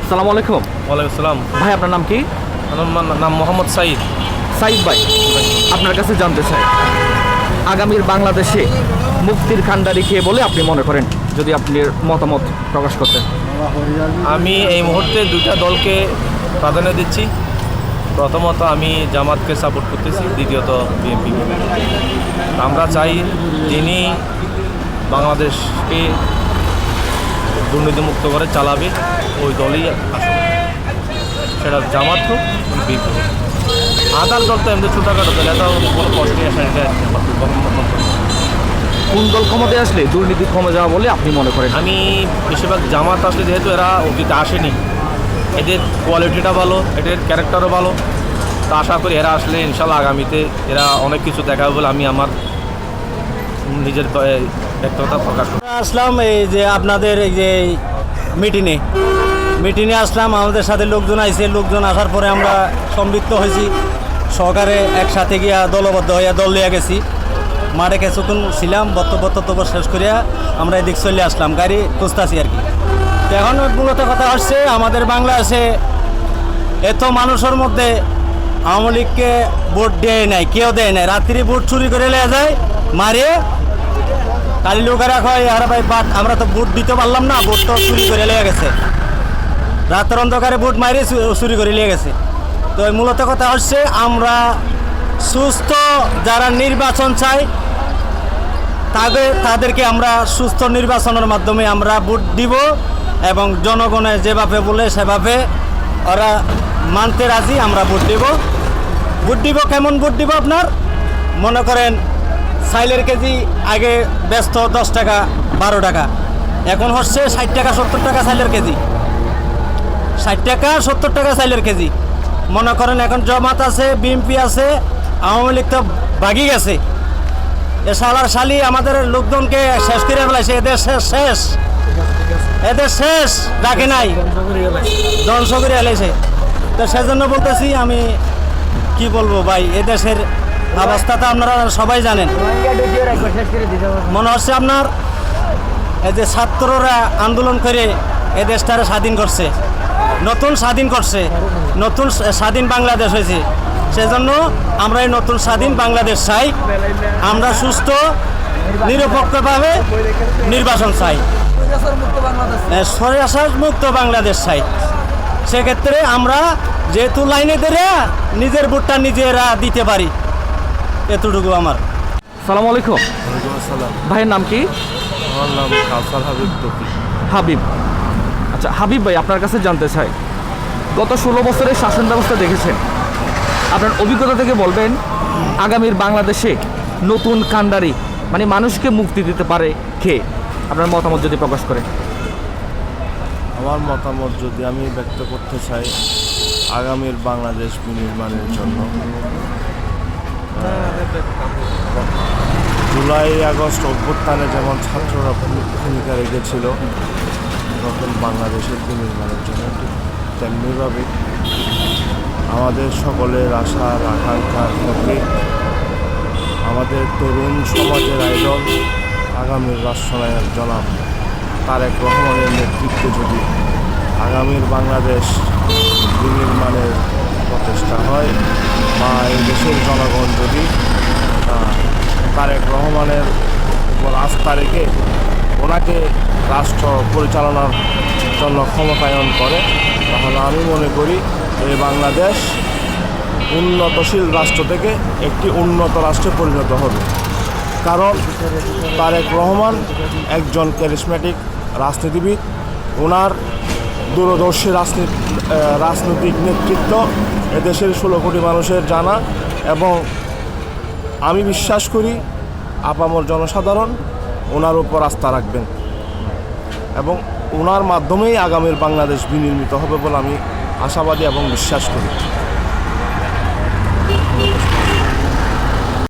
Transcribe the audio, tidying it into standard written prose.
সালাম আলাইকুম। ওয়ালাইকুম আসসালাম। ভাই আপনার নাম কি? আমার নাম মোহাম্মদ সাইদ। সাইদ ভাই, আপনার কাছে জানতে চাই আগামীর বাংলাদেশে মুক্তির কান্ডারি কে বলে আপনি মনে করেন, যদি আপনি মতামত প্রকাশ করতেন। আমি এই মুহূর্তে দুইটা দলকে প্রাধান্য দিচ্ছি। প্রথমত আমি জামাতকে সাপোর্ট করতেছি, দ্বিতীয়ত বিএনপি। আমরা চাই যিনি বাংলাদেশকে দুর্নীতিমুক্ত করে চালাবে ওই দলই আসবে, সেটা জামাত হোক বিএনপি হোক। আদার দল তো এমনি ছোটোখাটো দল, এটাও কোনো কষ্টই আসে না। কোন দল ক্ষমতায় আসলে দুর্নীতি কমে যাওয়া বলে আপনি মনে করেন? আমি বেশিরভাগ জামাত আসলে, যেহেতু এরা অতীতে আসেনি, এদের কোয়ালিটিটা ভালো, এদের ক্যারেক্টারও ভালো, তো আশা করি এরা আসলে ইনশাল্লাহ আগামীতে এরা অনেক কিছু দেখাবে বলে আমি আমার নিজের ব্যক্তিগত প্রকাশ করি। আসলাম এই যে আপনাদের এই যে মিটিংয়ে আসলাম, আমাদের সাথে লোকজন আইছে। লোকজন আসার পরে আমরা সম্পৃক্ত হয়েছি, সহকারে একসাথে গিয়া দলবদ্ধ হইয়া দল লিয়া গেছি। মাঠে কিছুক্ষণ ছিলাম, বক্তব্য শেষ করিয়া আমরা এদিক চলে আসলাম, গাড়ি খুঁজতেছি আর কি। তো এখন মূলত কথা হচ্ছে আমাদের বাংলাদেশে এত মানুষের মধ্যে আওয়ামী লীগকে ভোট দেয় নাই, কেউ দেয় নাই। রাত্রি ভোট চুরি করে লিয়ে যায়, মারিয়ে কালি লোকেরা কয় আরে ভাই বাট আমরা তো ভোট দিতে পারলাম না, ভোট তো চুরি করে লিয়ে গেছে, রাতের অন্ধকারে ভোট মারি চুরি করে লিয়ে গেছে। তো মূলত কথা হচ্ছে আমরা সুস্থ যারা নির্বাচন চাই তাদেরকে আমরা সুস্থ নির্বাচনের মাধ্যমে আমরা ভোট দিব, এবং জনগণে যেভাবে বলে সেভাবে ওরা মানতে রাজি, আমরা ভোট দিব। কেমন ভোট দিব? আপনার মনে করেন চাইলের কেজি আগে ব্যস্ত 10 টাকা 12 টাকা, এখন হচ্ছে 60 টাকা 70 টাকা চাইলের কেজি, 60 টাকা 70 টাকা চাইলের কেজি। মনে করেন এখন জামাত আছে, বিএনপি আছে, আওয়ামী লীগ তো ভাগি গেছে। এ শালার শালি আমাদের লোকজনকে শেষ করে ফেলাইছে, এদের শেষ রাখে নাই, ধ্বংস করে ফেলাইছে। তো সেজন্য বলতেছি, আমি কি বলবো ভাই, এদেশের অবস্থা তো আপনারা সবাই জানেন। মনে হচ্ছে আপনার এই যে ছাত্ররা আন্দোলন করে এ দেশটারে স্বাধীন করছে, নতুন স্বাধীন বাংলাদেশ হয়েছে। সেজন্য আমরা এই নতুন স্বাধীন বাংলাদেশ চাই, আমরা সুস্থ নিরপেক্ষভাবে নির্বাচন চাই, স্বৈরাচার মুক্ত বাংলাদেশ চাই। সেক্ষেত্রে আমরা যেহেতু লাইনে ধরে নিজের ভোটটা নিজেরা দিতে পারি, এতটুকু আমার। সালাম আলাইকুম। ভাইয়ের নাম কি? আমার নাম কাউসার হাবিব তৌফিক। হাবিব। আচ্ছা হাবিব ভাই, আপনার কাছে জানতে চাই গত 16 বছরের শাসন ব্যবস্থা দেখেছেন, আপনার অভিজ্ঞতা থেকে বলবেন আগামীর বাংলাদেশে নতুন কান্ডারি মানে মানুষকে মুক্তি দিতে পারে কে? আপনার মতামত যদি প্রকাশ করেন। আমার মতামত যদি আমি ব্যক্ত করতে চাই, আগামীর বাংলাদেশ বিনির্মাণের জন্য জুলাই আগস্ট অভ্যুত্থানে যেমন ছাত্ররা ভূমিকা রেখেছিল নতুন বাংলাদেশের বিনির্মাণের জন্য, ঠিক তেমনিভাবে আমাদের সকলের আশার আকাঙ্ক্ষার প্রতীক আমাদের তরুণ সমাজের আইডল আগামীর রাষ্ট্রনায়ক জনাব তারেক রহমানের নেতৃত্বে যদি আগামীর বাংলাদেশ বিনির্মাণের প্রচেষ্টা হয়, বা এই দেশের জনগণ যদি তারেক রহমানের উপর আস্থা রেখে ওনাকে রাষ্ট্র পরিচালনার জন্য ক্ষমতায়ন করে, তাহলে আমি মনে করি এই বাংলাদেশ উন্নতশীল রাষ্ট্র থেকে একটি উন্নত রাষ্ট্রে পরিণত হবে। কারণ তারেক রহমান একজন ক্যারিসমেটিক রাজনীতিবিদ, ওনার দূরদর্শী রাজনৈতিক নেতৃত্ব এদেশের 16 কোটি মানুষের জানা, এবং আমি বিশ্বাস করি আপামর জনসাধারণ ওনার উপর আস্থা রাখবেন, এবং ওনার মাধ্যমেই আগামীর বাংলাদেশ বিনির্মিত হবে বলে আমি আশাবাদী এবং বিশ্বাস করি।